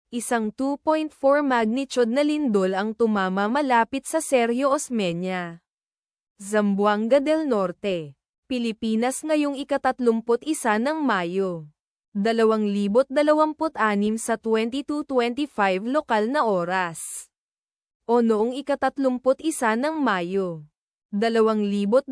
Isang 2.4 magnitude na lindol ang tumama malapit sa Sergio Osmeña, Zamboanga del Norte, Pilipinas ngayong ika-31 ng Mayo, 2026 sa 22:25 lokal na oras. O noong ika-31 ng Mayo, 2026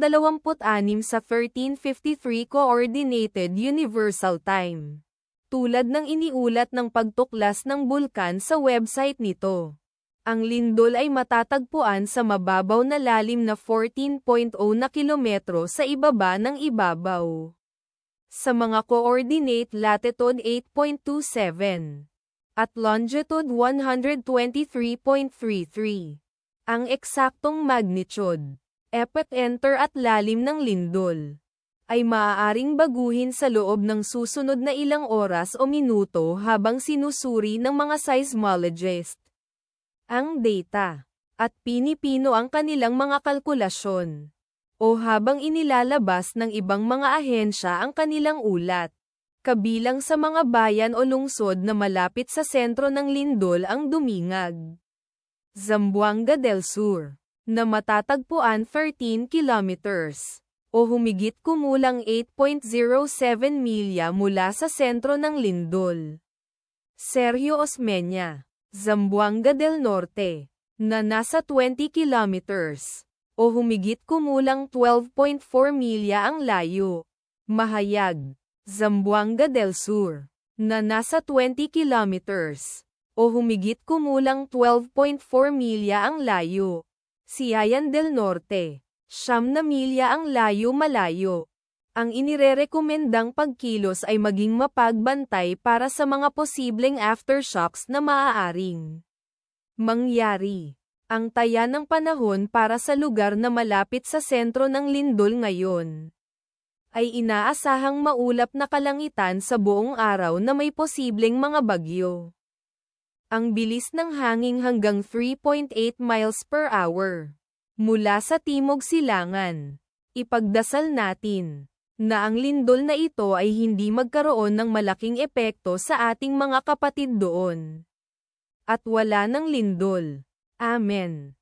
sa 13:53 Coordinated Universal Time. Tulad ng iniulat ng pagtuklas ng bulkan sa website nito, ang lindol ay matatagpuan sa mababaw na lalim na 14.0 na kilometro sa ibaba ng ibabaw. Sa mga coordinate latitude 8.27 at longitude 123.33. Ang eksaktong magnitude, epicenter at lalim ng lindol ay maaaring baguhin sa loob ng susunod na ilang oras o minuto habang sinusuri ng mga seismologist ang data at pinipino ang kanilang mga kalkulasyon, o habang inilalabas ng ibang mga ahensya ang kanilang ulat. Kabilang sa mga bayan o lungsod na malapit sa sentro ng lindol ang Dumingag, Zamboanga del Sur, na matatagpuan 13 kilometers, o humigit kumulang 8.07 milya mula sa sentro ng lindol. Sergio Osmeña, Zamboanga del Norte, na nasa 20 kilometers, o humigit kumulang 12.4 milya ang layo. Mahayag, Zamboanga del Sur, na nasa 20 kilometers, o humigit kumulang 12.4 milya ang layo. Siayan del Norte, 9 na milya ang layo-malayo. Ang inirerekomendang pagkilos ay maging mapagbantay para sa mga posibleng aftershocks na maaaring mangyari. Ang taya ng panahon para sa lugar na malapit sa sentro ng lindol ngayon ay inaasahang maulap na kalangitan sa buong araw na may posibleng mga bagyo. Ang bilis ng hangin hanggang 3.8 miles per hour. Mula sa Timog Silangan, ipagdasal natin na ang lindol na ito ay hindi magkaroon ng malaking epekto sa ating mga kapatid doon. At wala ng lindol. Amen.